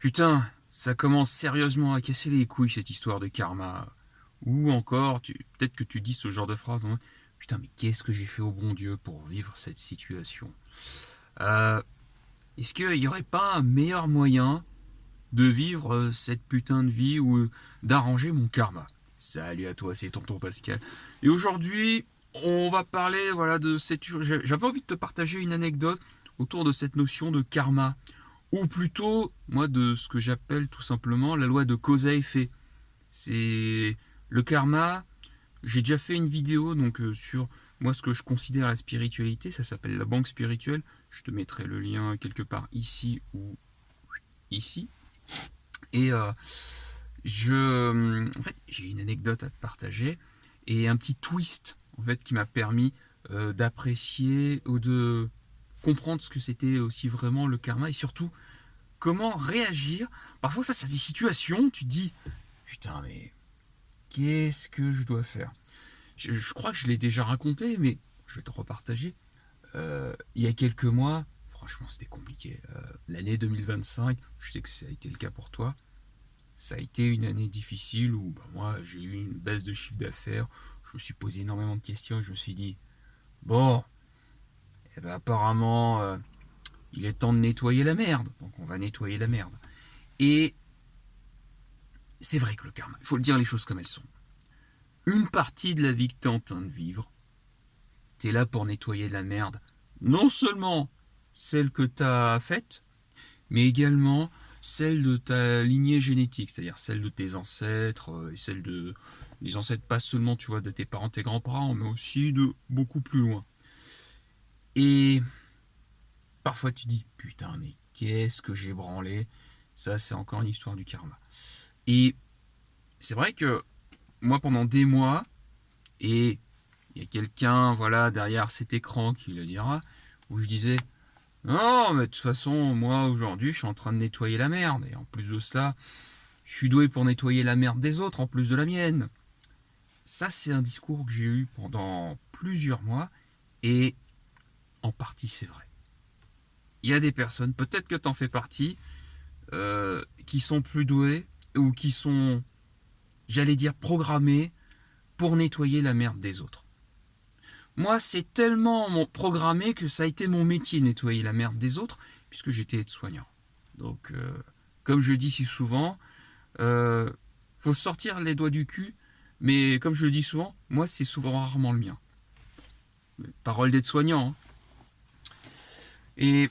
Putain, ça commence sérieusement à casser les couilles cette histoire de karma. Ou encore, peut-être que tu dis ce genre de phrase, hein. Putain, mais qu'est-ce que j'ai fait au bon Dieu pour vivre cette situation? Euh, Est-ce qu'il n'y aurait pas un meilleur moyen de vivre cette putain de vie ou d'arranger mon karma? Salut à toi, c'est Tonton Pascal. Et aujourd'hui, on va parler voilà, de cette... J'avais envie de te partager une anecdote autour de cette notion de karma. Ou plutôt, moi, de ce que j'appelle tout simplement la loi de cause à effet. C'est le karma. J'ai déjà fait une vidéo donc sur moi ce que je considère la spiritualité. Ça s'appelle la banque spirituelle. Je te mettrai le lien quelque part ici ou ici. Et en fait, j'ai une anecdote à te partager et un petit twist en fait qui m'a permis d'apprécier ou de comprendre ce que c'était aussi vraiment le karma et surtout comment réagir parfois face à des situations. Tu te dis putain mais qu'est-ce que je dois faire? Je crois que je l'ai déjà raconté, mais je vais te repartager. Il y a quelques mois, franchement c'était compliqué. L'année 2025, je sais que ça a été le cas pour toi. Ça a été une année difficile où moi j'ai eu une baisse de chiffre d'affaires. Je me suis posé énormément de questions et je me suis dit bon, eh ben, apparemment il est temps de nettoyer la merde. Donc on va nettoyer la merde. Et c'est vrai que le karma, il faut le dire les choses comme elles sont. Une partie de la vie que tu es en train de vivre, tu es là pour nettoyer la merde. Non seulement celle que tu as faite, mais également celle de ta lignée génétique, c'est-à-dire celle de tes ancêtres, et celle de les ancêtres pas seulement tu vois de tes parents, tes grands-parents, mais aussi de beaucoup plus loin. Et parfois tu dis putain mais qu'est-ce que j'ai branlé? Ça c'est encore une histoire du karma. Et c'est vrai que moi pendant des mois, et il y a quelqu'un voilà derrière cet écran qui le dira, où je disais non mais de toute façon moi aujourd'hui je suis en train de nettoyer la merde, et en plus de cela je suis doué pour nettoyer la merde des autres en plus de la mienne. Ça c'est un discours que j'ai eu pendant plusieurs mois, et en partie c'est vrai. Il y a des personnes, peut-être que t'en fais partie, qui sont plus douées ou qui sont, j'allais dire, programmées pour nettoyer la merde des autres. Moi, c'est tellement programmé que ça a été mon métier, nettoyer la merde des autres, puisque j'étais aide-soignant. Donc, comme je dis si souvent, euh, faut sortir les doigts du cul, mais comme je le dis souvent, moi, c'est souvent rarement le mien. Parole d'aide-soignant, hein. Et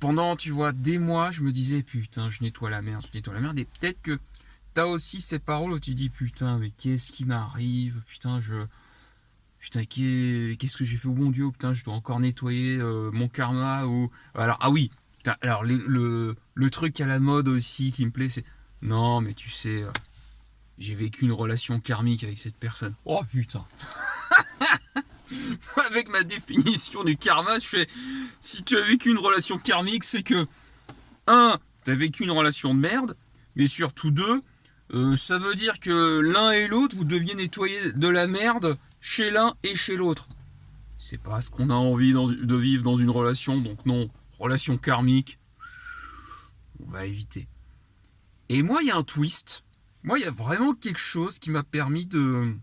pendant, tu vois, des mois, je me disais, putain, je nettoie la merde, je nettoie la merde. Et peut-être que t'as aussi ces paroles où tu dis, putain, mais qu'est-ce qui m'arrive? Putain, Putain, qu'est-ce que j'ai fait au bon Dieu? Putain, je dois encore nettoyer mon karma. Ou... Alors, ah oui, putain, alors le truc à la mode aussi qui me plaît, c'est... Non, mais tu sais, j'ai vécu une relation karmique avec cette personne. Oh putain. Avec ma définition du karma, je fais... Si tu as vécu une relation karmique, c'est que... Un, tu as vécu une relation de merde. Mais surtout deux, ça veut dire que l'un et l'autre, vous deviez nettoyer de la merde chez l'un et chez l'autre. C'est pas ce qu'on a envie de vivre dans une relation, donc non, relation karmique, on va éviter. Et moi, il y a un twist. Moi, il y a vraiment quelque chose qui m'a permis de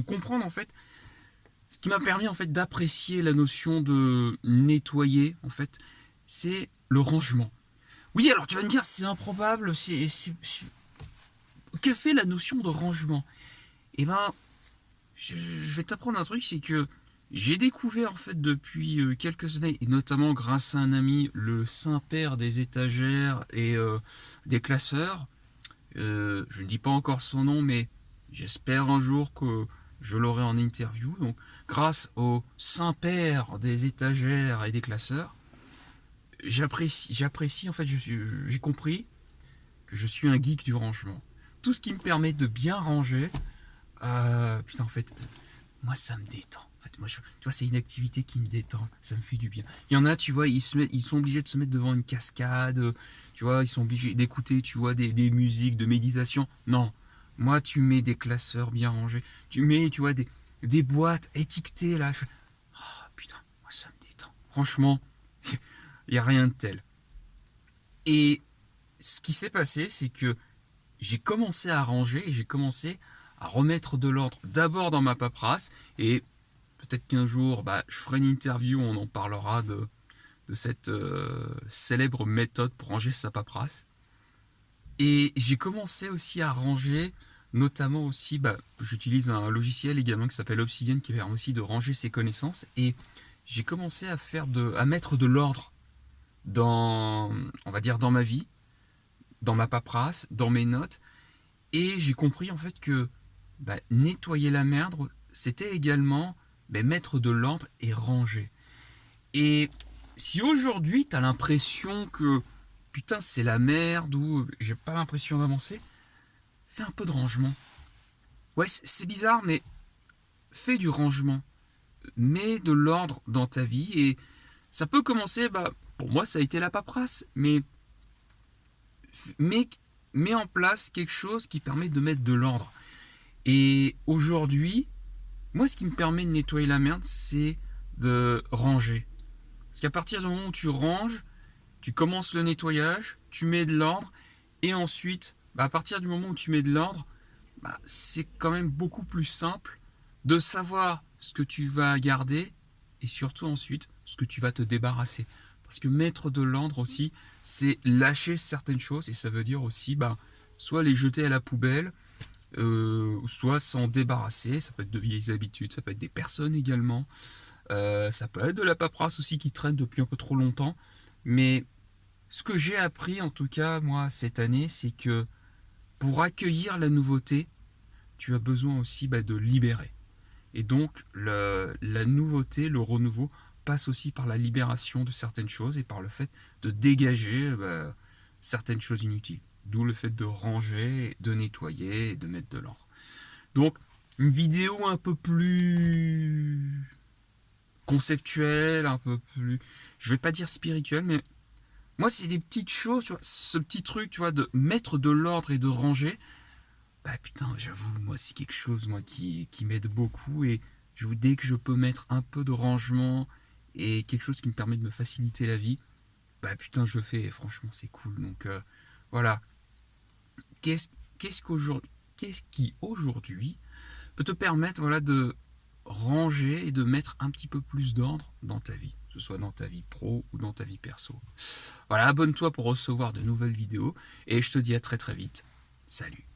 comprendre, en fait, ce qui m'a permis, en fait, d'apprécier la notion de nettoyer, en fait, c'est le rangement. Oui, alors tu vas me dire, c'est improbable, que fait la notion de rangement? Eh ben, je vais t'apprendre un truc, c'est que j'ai découvert en fait depuis quelques années, et notamment grâce à un ami, le saint-père des étagères et des classeurs. Je ne dis pas encore son nom, mais j'espère un jour que je l'aurai en interview. Donc, grâce au saint-père des étagères et des classeurs, j'apprécie en fait, j'ai compris que je suis un geek du rangement. Tout ce qui me permet de bien ranger, putain, en fait, moi, ça me détend. En fait, moi, tu vois, c'est une activité qui me détend. Ça me fait du bien. Il y en a, tu vois, ils sont obligés de se mettre devant une cascade. Tu vois, ils sont obligés d'écouter, tu vois, des musiques de méditation. Non. Moi, tu mets des classeurs bien rangés. Tu mets, tu vois, des boîtes étiquetées, là. Oh, putain, moi, ça me détend. Franchement, il n'y a rien de tel. Et ce qui s'est passé, c'est que j'ai commencé à ranger et j'ai commencé à remettre de l'ordre d'abord dans ma paperasse. Et peut-être qu'un jour, je ferai une interview où on en parlera de cette célèbre méthode pour ranger sa paperasse. Et j'ai commencé aussi à ranger, notamment aussi, j'utilise un logiciel également qui s'appelle Obsidian qui permet aussi de ranger ses connaissances. Et j'ai commencé à mettre de l'ordre dans, on va dire, dans ma vie, dans ma paperasse, dans mes notes. Et j'ai compris en fait que nettoyer la merde, c'était également mettre de l'ordre et ranger. Et si aujourd'hui tu as l'impression que putain c'est la merde ou j'ai pas l'impression d'avancer, fais un peu de rangement. Ouais, c'est bizarre, mais fais du rangement. Mets de l'ordre dans ta vie et ça peut commencer, pour moi ça a été la paperasse, mais mets en place quelque chose qui permet de mettre de l'ordre. Et aujourd'hui, moi ce qui me permet de nettoyer la merde, c'est de ranger. Parce qu'à partir du moment où tu ranges, tu commences le nettoyage, tu mets de l'ordre, et ensuite, à partir du moment où tu mets de l'ordre, c'est quand même beaucoup plus simple de savoir ce que tu vas garder, et surtout ensuite, ce que tu vas te débarrasser. Parce que mettre de l'ordre aussi, c'est lâcher certaines choses, et ça veut dire aussi, soit les jeter à la poubelle, soit s'en débarrasser. Ça peut être de vieilles habitudes, ça peut être des personnes également. Ça peut être de la paperasse aussi qui traîne depuis un peu trop longtemps. Mais ce que j'ai appris, en tout cas, moi, cette année, c'est que pour accueillir la nouveauté, tu as besoin aussi de libérer. Et donc, la nouveauté, le renouveau, passe aussi par la libération de certaines choses et par le fait de dégager certaines choses inutiles. D'où le fait de ranger, de nettoyer et de mettre de l'ordre. Donc, une vidéo un peu plus conceptuelle, un peu plus, je vais pas dire spirituelle, mais moi c'est des petites choses, tu vois, ce petit truc, tu vois, de mettre de l'ordre et de ranger, putain, j'avoue, moi c'est quelque chose moi qui m'aide beaucoup et dès que je peux mettre un peu de rangement et quelque chose qui me permet de me faciliter la vie, putain je le fais et franchement c'est cool. Donc voilà, qu'est-ce qu'est-ce qui aujourd'hui peut te permettre de ranger et de mettre un petit peu plus d'ordre dans ta vie, que ce soit dans ta vie pro ou dans ta vie perso. Voilà, abonne-toi pour recevoir de nouvelles vidéos et je te dis à très très vite. Salut.